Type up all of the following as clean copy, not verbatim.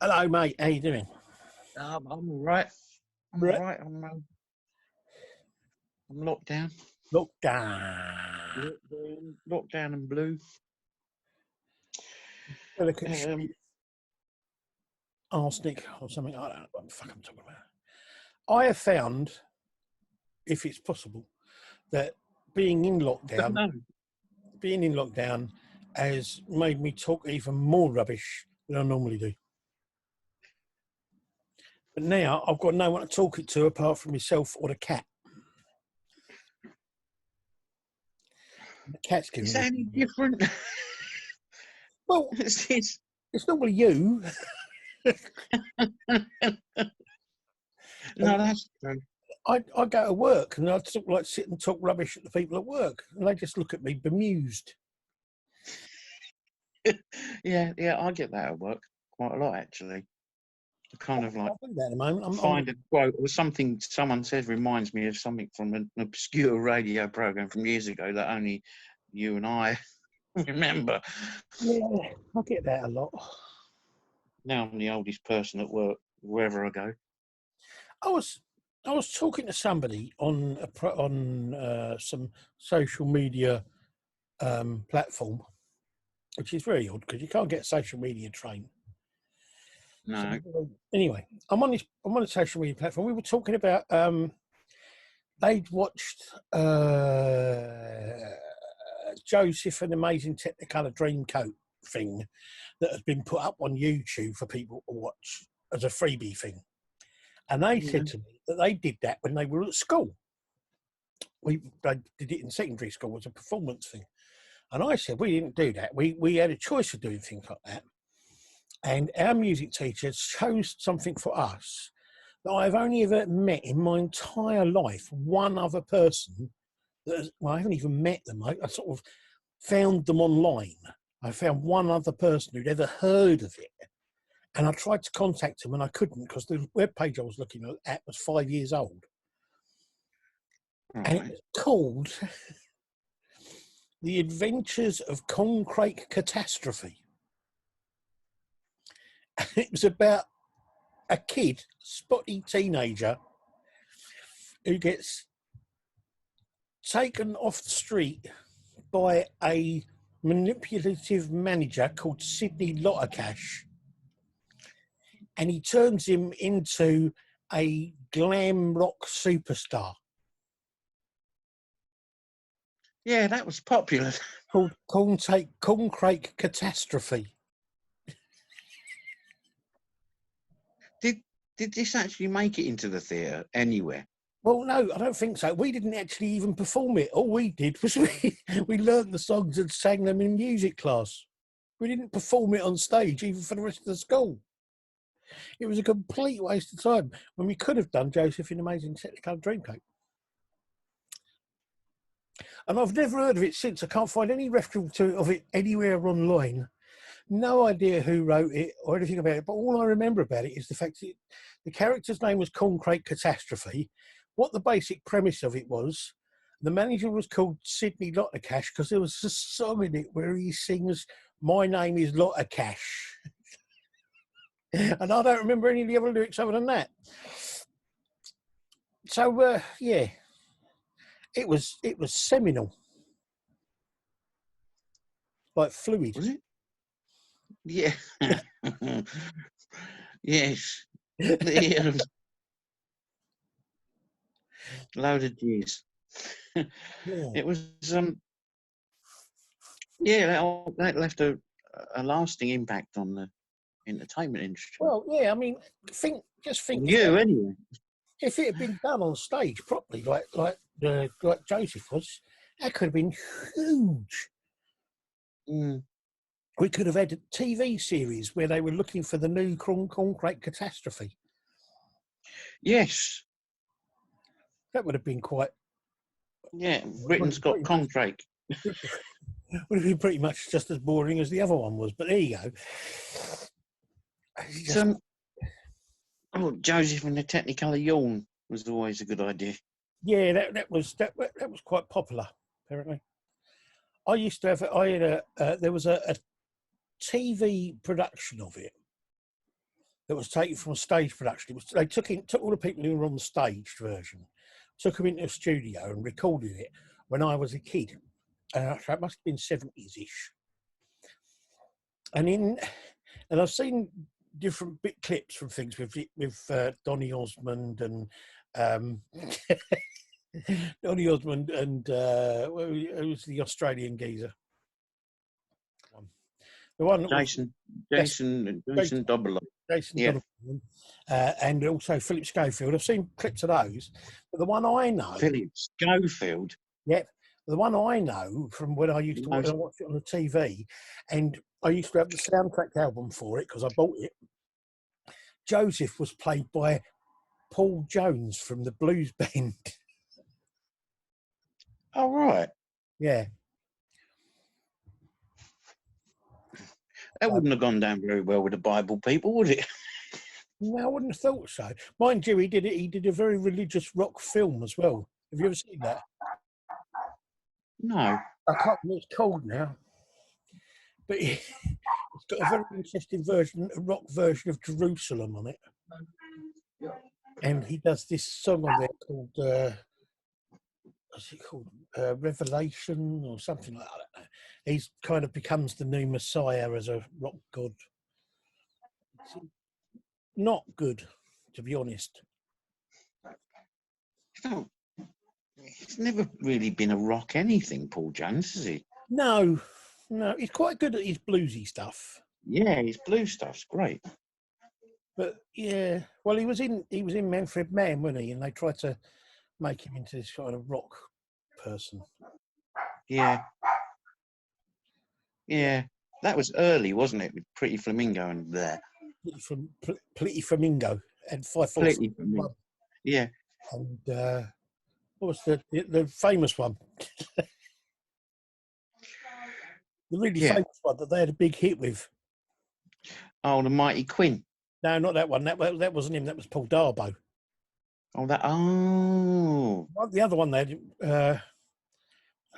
Hello, mate. How you doing? I'm all right. I'm all Right. right. I'm locked down. Look down. Locked down and blue. Delicate Um, shit. Arsenic or something. I don't know what the fuck I'm talking about. I have found, if it's possible, that being in don't lockdown, know. has made me talk even more rubbish than I normally do. But now I've got no one to talk it to apart from myself or the cat. The cat's giving Is that any me. different? Well, It's- it's normally you. no, that's true. I go to work and I sort of like sit and talk rubbish at the people at work, and they just look at me bemused. Yeah, I get that at work quite a lot actually. I kind of like I do that at the moment. find a quote or something someone says reminds me of something from an obscure radio program from years ago that only you and I remember. Yeah, I get that a lot. Now I'm the oldest person at work wherever I go. I was talking to somebody on some social media platform, which is very odd because you can't get social media trained. No. So, anyway, I'm on a social media platform. We were talking about they'd watched Joseph and the Amazing Technicolor Dreamcoat thing that has been put up on YouTube for people to watch as a freebie thing. And they said to me that they did that when they were at school. They did it in secondary school as a performance thing. And I said, we didn't do that. We had a choice of doing things like that. And our music teacher chose something for us that I've only ever met in my entire life. One other person I haven't even met them. I sort of found them online. I found one other person who'd ever heard of it. And I tried to contact them and I couldn't because the webpage I was looking at was 5 years old. Right. And it was called The Adventures of Concrete Catastrophe. And it was about a kid, spotty teenager, who gets taken off the street by a manipulative manager called Sidney Lottercash, and he turns him into a glam rock superstar Yeah, that was popular. called Concrete Catastrophe. Did this actually make it into the theatre anywhere? Well, no, I don't think so. We didn't actually even perform it. All we did was we learnt the songs and sang them in music class. We didn't perform it on stage, even for the rest of the school. It was a complete waste of time when we could have done Joseph in Amazing Technicolor Dreamcoat. And I've never heard of it since. I can't find any reference of it anywhere online. No idea who wrote it or anything about it. But all I remember about it is the fact that the character's name was Concrete Catastrophe. What the basic premise of it was, the manager was called Sidney Lottercash because there was a song in it where he sings, "My name is Lottercash." And I don't remember any of the other lyrics other than that. So, yeah, it was seminal. Like fluid. Was it? Yeah. Yes. Load of G's. Yeah. It was yeah, that left a lasting impact on the entertainment industry. Well, yeah, I mean, just think You anyway. if it had been done on stage properly, like Joseph was, that could have been huge. Mm. We could have had a TV series where they were looking for the new concrete catastrophe. Yes. That would have been quite. Yeah, Britain's got concrete. Would have been pretty much just as boring as the other one was. But there you go. Joseph and the Technicolor Yawn was always a good idea. Yeah, that was quite popular. Apparently, I used to have. There was a TV production of it that was taken from a stage production. They took all the people who were on the staged version, took them into a studio and recorded it when I was a kid. So it must have been 70s-ish. And I've seen different bit clips from things with Donny Osmond and Donny Osmond and who's the Australian geezer? The one that Jason Double. Jason Yeah. Donovan, and also Philip Schofield. I've seen clips of those, but the one I know, Philip Schofield. yep, the one I know from when I used to watch it on the TV, and I used to have the soundtrack album for it because I bought it. Joseph was played by Paul Jones from the Blues Band. Oh, right. Yeah. That wouldn't have gone down very well with the Bible people, would it? No, I wouldn't have thought so. Mind you, he did a very religious rock film as well. Have you ever seen that? No. I can't remember what it's called now. But it's got a very interesting a rock version of Jerusalem on it. And he does this song on there called, what's it called? Revelation or something like that. He kind of becomes the new Messiah as a rock god. Not good, to be honest. No. He's never really been a rock anything, Paul Jones, has he? No, he's quite good at his bluesy stuff. Yeah, his blues stuff's great. But yeah, well, he was in Manfred Mann, wasn't he? And they tried to make him into this kind of rock person. Yeah. Yeah. That was early, wasn't it? With Pretty Flamingo and there. Pretty Flamingo and 5 Pretty Flamingo. Yeah. And what was the famous one? The really famous one that they had a big hit with. Oh, the Mighty Quinn. No, not that one. That wasn't him. That was Paul Darbo. Oh, the other one they had.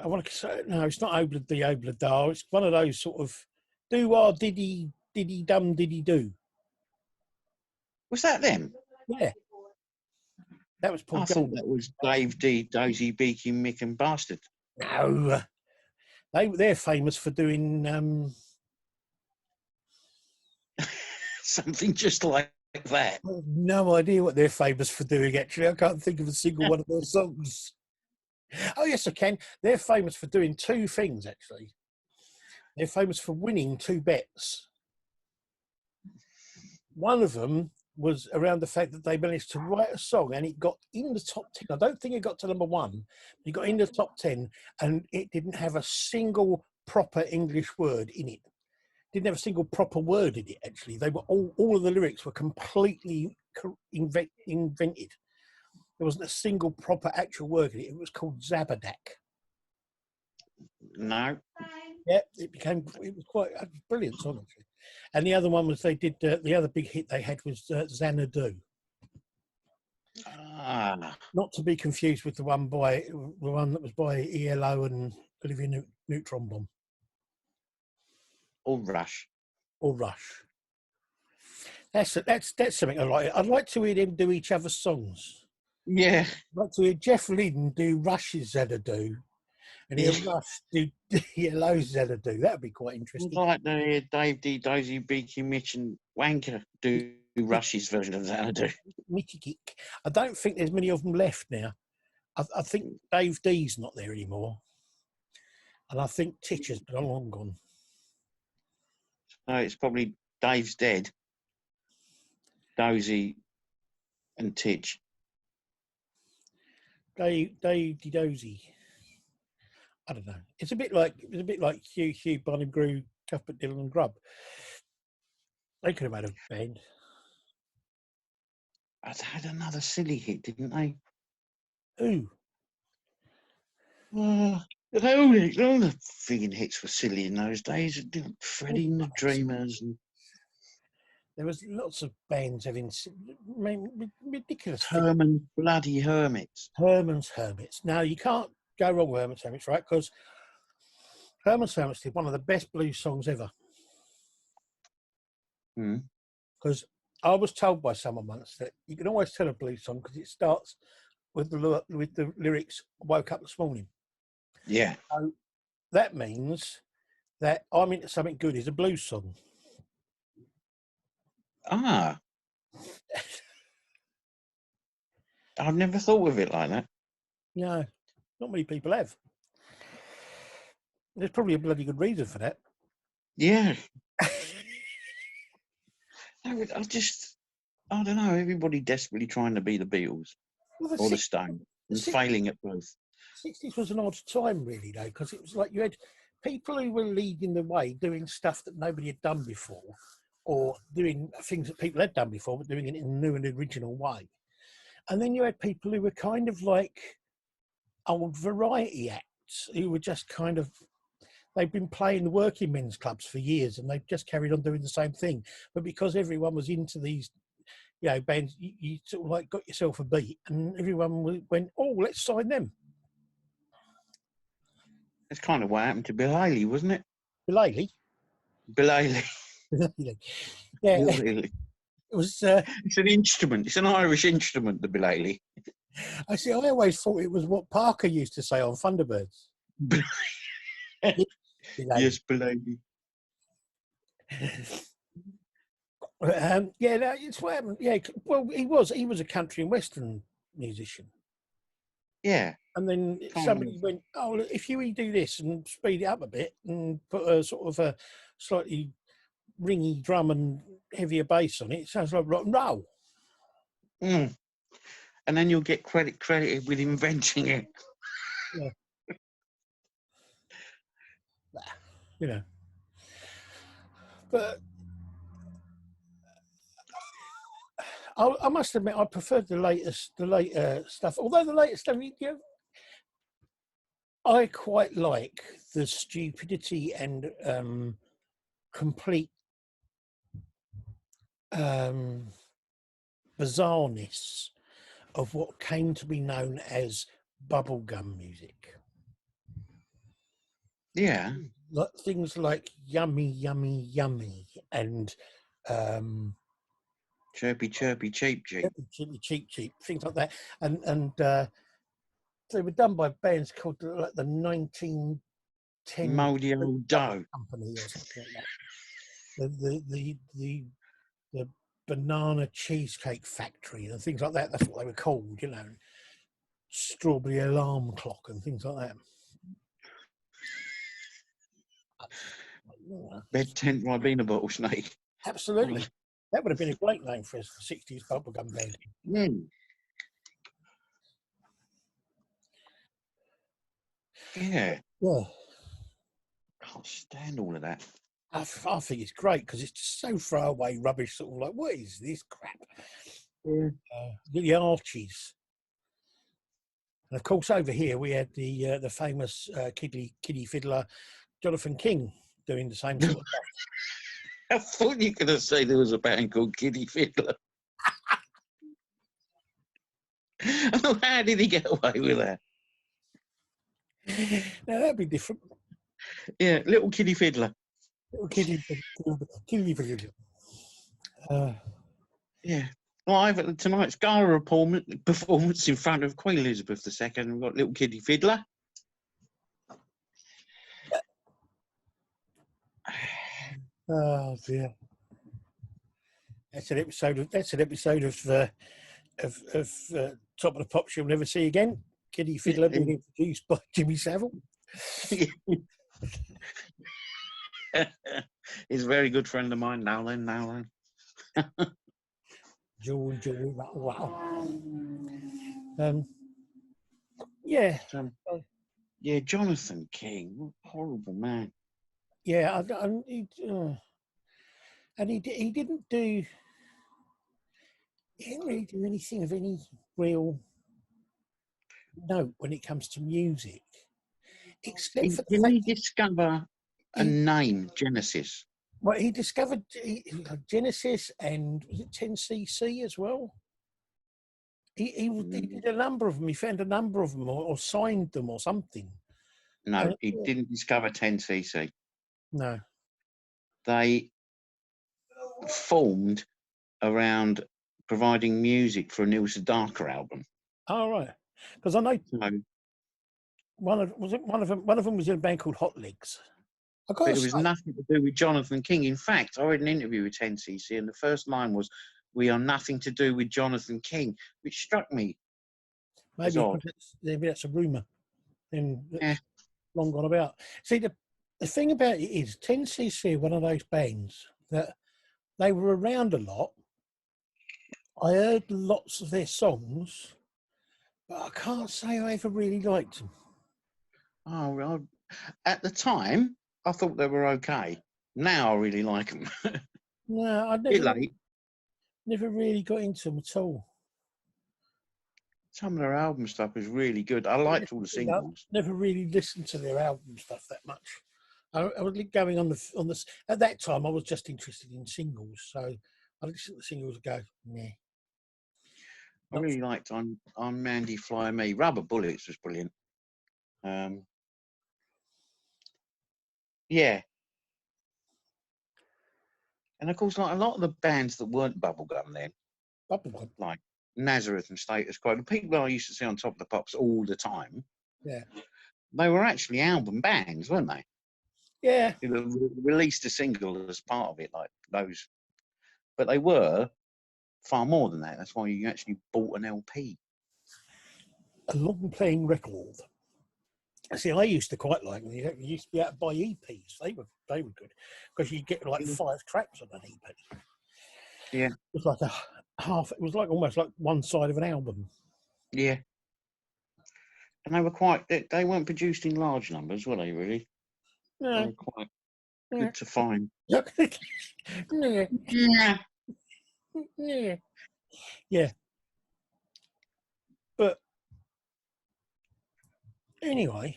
I want to say no. It's not Obla the Obla Da. It's one of those sort of do diddy dum diddy do. Was that them? Yeah. That was Paul. I thought that was Dave D, Dozy, Beaky, Mick, and Bastard. No, they're famous for doing something just like that. I have no idea what they're famous for doing. Actually, I can't think of a single one of their songs. Oh yes, I can. They're famous for doing two things. Actually, they're famous for winning 2 bets. One of them was around the fact that they managed to write a song and it got in the top 10. I don't think it got to number 1. It got in the top 10 and it didn't have a single proper English word in it. Didn't have a single proper word in it, actually. They were all of the lyrics were completely invented. There wasn't a single proper actual word in it. It was called Zabadak. No. Yeah, it was quite a brilliant song, actually. And the other one was they did, the other big hit they had was Xanadu. Not to be confused with the one that was by ELO and Olivia Newton-John. Or Rush. That's something I like. I'd like to hear them do each other's songs. Yeah. I'd like to hear Jeff Lynne do Rush's Xanadu and hear Rush do ELO's Xanadu. That would be quite interesting. I'd like to hear Dave D, Dozy, Beaky, Mitch, and Wanker do Rush's version of Xanadu. Mitty Kick. I don't think there's many of them left now. I think Dave D's not there anymore. And I think Titcher's been long gone. No, it's probably Dave's dead. Dozy and Titch. Dave Dozy. I don't know. It's a bit like Hugh, Barnum Grew, Cuthbert, Dylan and Grubb. They could have had a band. They had another silly hit, didn't they? Ooh. All the frigging hits were silly in those days. Freddie and the Dreamers. And there was lots of bands having ridiculous Herman Bloody Hermits. Herman's Hermits. Now, you can't go wrong with Herman's Hermits, right? Because Herman's Hermits did one of the best blues songs ever. Because I was told by someone once that you can always tell a blues song because it starts with the lyrics "Woke up this morning." Yeah. So that means that I'm into something good is a blues song. Ah, I've never thought of it like that. No, not many people have. There's probably a bloody good reason for that. Yeah. I don't know. Everybody desperately trying to be the Beatles Well, or the Stones the and failing at both. 60s was an odd time, really, though, because it was like you had people who were leading the way, doing stuff that nobody had done before, or doing things that people had done before, but doing it in a new and original way. And then you had people who were kind of like old variety acts who were just kind of, they've been playing the working men's clubs for years and they've just carried on doing the same thing. But because everyone was into these, bands, you sort of like got yourself a beat and everyone went, oh, let's sign them. That's kind of what happened to Bill Haley, wasn't it? Bill Haley. Bill Haley. Yeah, Bill Haley. it was. It's an instrument. It's an Irish instrument, the Bill Haley. I see. I always thought it was what Parker used to say on Thunderbirds. Yes, Bill Haley. Yeah, no, it's what happened. Yeah, well, he was a country and western musician. Yeah. And then somebody went, oh, look, if you do this and speed it up a bit and put a sort of a slightly ringy drum and heavier bass on it, it sounds like rock and roll. Mm. And then you'll get credited with inventing it. Yeah. You know. But I must admit, I preferred the later stuff. Although the later stuff, I quite like the stupidity and complete bizarreness of what came to be known as bubblegum music. Yeah. Things like Yummy, Yummy, Yummy and Chirpy, chirpy, cheap, cheap. Chirpy, cheap, cheap, things like that. And they were done by bands called like the 1910 Mouldy old dough. Company or something like that. The Banana Cheesecake Factory and things like that. That's what they were called, Strawberry Alarm Clock and things like that. Bed tent Ribena bottle snake. Absolutely. That would have been a great name for a 60s bubblegum band. Mm. Yeah. Yeah. Can't stand all of that. I think it's great because it's just so throwaway rubbish, sort of like, what is this crap? Yeah. The Archies. And of course, over here we had the famous kiddie fiddler Jonathan King doing the same sort of stuff. I thought you were going to say there was a band called Kiddie Fiddler. How did he get away with that? Now that'd be different. Yeah, little Kiddie Fiddler. Little kiddie fiddler. Yeah. Well, tonight's gala performance in front of Queen Elizabeth II. We've got little Kiddie Fiddler. Oh dear. That's an episode of Top of the Pops you'll never see again. Kiddie Fiddler being introduced by Jimmy Savile. He's a very good friend of mine. Now then. George, wow. Yeah. Yeah, Jonathan King, what a horrible man. Yeah, and he didn't really do anything of any real note when it comes to music, except for the Didn't fact he discover a name, Genesis? well, he discovered Genesis and was it 10cc as well? He did a number of them. He found a number of them or signed them or something. No, he didn't discover 10cc. No. They formed around providing music for a Neil Sedaka album. Oh, right. Because I know So, one of them was in a band called Hot Legs. I got but to it was say, nothing to do with Jonathan King. In fact, I read an interview with 10cc, and the first line was, "We are nothing to do with Jonathan King," which struck me as maybe odd. maybe that's a rumour. And Yeah. that's long gone about. See, the thing about it is 10cc are one of those bands that they were around a lot. I heard lots of their songs, but I can't say I ever really liked them. Oh, well, at the time, I thought they were okay. Now I really like them. No, I Bit late. never really got into them at all. Some of their album stuff is really good. I liked all the singles. Never really listened to their album stuff that much. I was going on the at that time. I was just interested in singles, so I listened to the singles and go, nah. I really liked on Mandy Fly Me. Rubber Bullets was brilliant. Yeah. And of course, like a lot of the bands that weren't bubblegum then, Bubblegum. like Nazareth and Status Quo, the people I used to see on Top of the Pops all the time, Yeah. they were actually album bands, weren't they? Yeah. They released a single as part of it, like those. But they were far more than that. That's why you actually bought an LP. A long playing record. See, I used to quite like them. You used to be able to buy EPs. They were good because you get like 5 tracks on an EP. Yeah. It was like a half. It was like almost like one side of an album. Yeah. And they were quite. They weren't produced in large numbers, were they? Really? No. They were quite good to find. Yeah. Yeah. Yeah. Yeah. But anyway.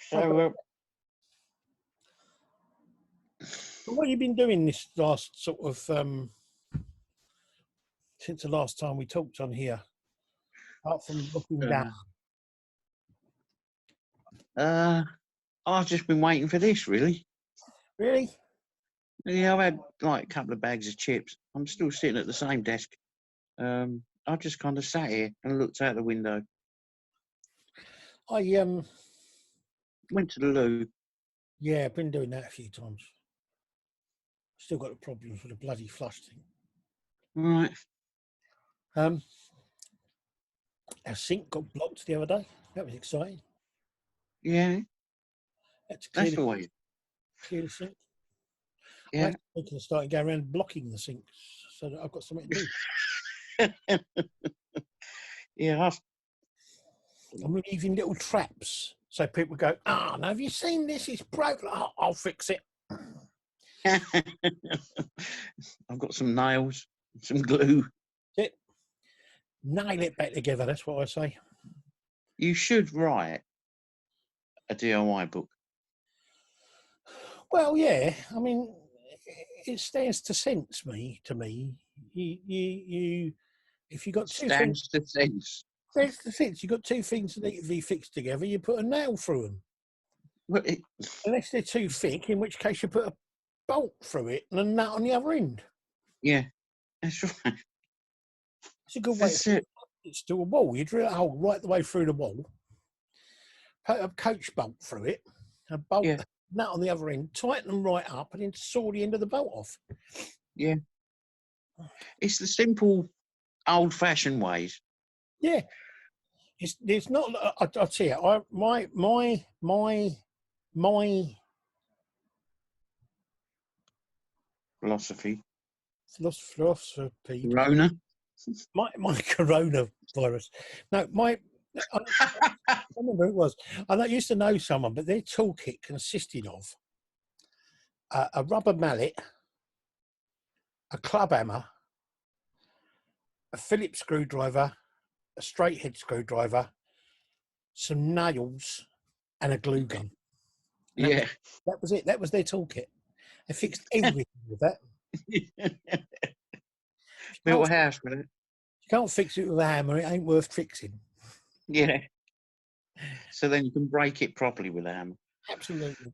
So, what have you been doing this last sort of since the last time we talked on here? Apart from looking down. I've just been waiting for this, really. Really? Yeah, I've had like a couple of bags of chips. I'm still sitting at the same desk. I just kind of sat here and looked out the window. I Went to the loo. Yeah, I've been doing that a few times. Still got the problems with the bloody flush thing. Right. Our sink got blocked the other day. That was exciting. Yeah. That's always. Clear the sink. Yeah. I'm thinking of starting going around blocking the sinks so that I've got something to do. Yeah. I'm leaving little traps so people go, now have you seen this? It's broken. I'll fix it. I've got some nails, some glue. That's it. Nail it back together. That's what I say. You should write a DIY book. Well, yeah. I mean, it stands to me. You if you got two things. Stands to sense. Stands to sense. You got two things that need to be fixed together. You put a nail through them. Well, Unless they're too thick, in which case you put a bolt through it and a nut on the other end. Yeah, that's right. It's a good way to fit it to a wall. You drill a hole right the way through the wall, put a coach bolt through it, a bolt, a nut on the other end, tighten them right up, and then saw the end of the bolt off. Yeah. It's the simple, old-fashioned ways. Yeah. It's not. I'll tell you. My Philosophy. Corona. My coronavirus. No, I remember who it was. I used to know someone, but their toolkit consisted of a rubber mallet, a club hammer, a Phillips screwdriver, a straight head screwdriver, some nails, and a glue gun. And that was it. That was their toolkit. They fixed everything with that. Built a house with it. You can't fix it with a hammer. It ain't worth fixing. Yeah. So then you can break it properly with a hammer. Absolutely.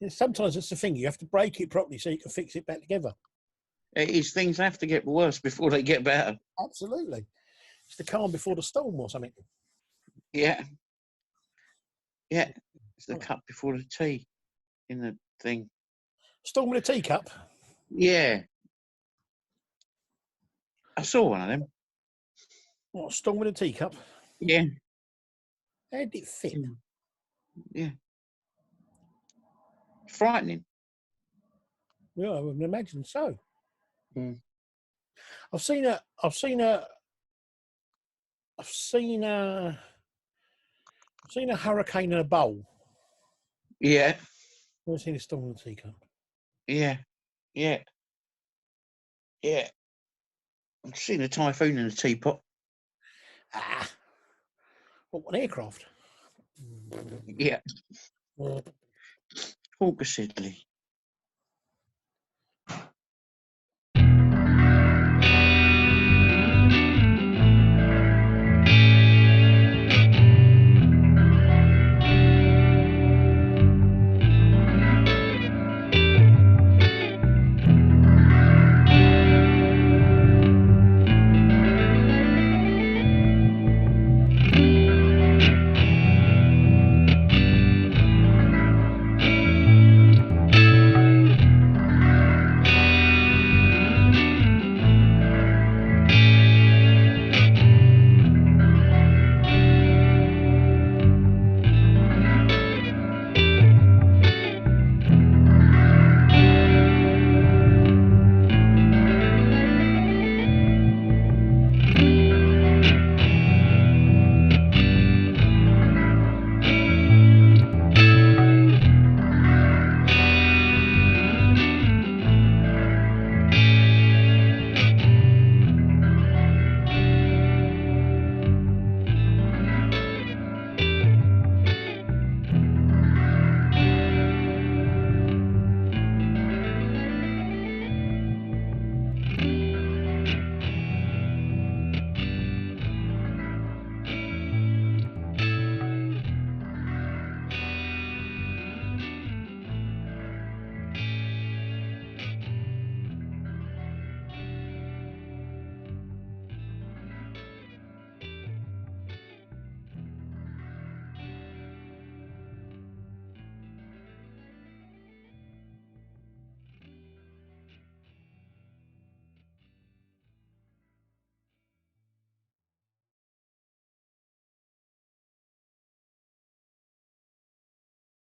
Sometimes it's the thing, you have to break it properly so you can fix it back together. It is, things have to get worse before they get better. Absolutely. It's the calm before the storm or something. Yeah. Yeah. It's the cup before the tea in the thing. Storm with a teacup? Yeah. I saw one of them. What, storm with a teacup? Yeah. How did it fit? Yeah. Frightening. Yeah, I would imagine so. Mm. I've seen a hurricane in a bowl. Yeah. I've never seen a storm with a teacup. Yeah. Yeah. Yeah. I've seen a typhoon in a teapot. Ah, what, an aircraft? Yeah. Hawker Siddeley.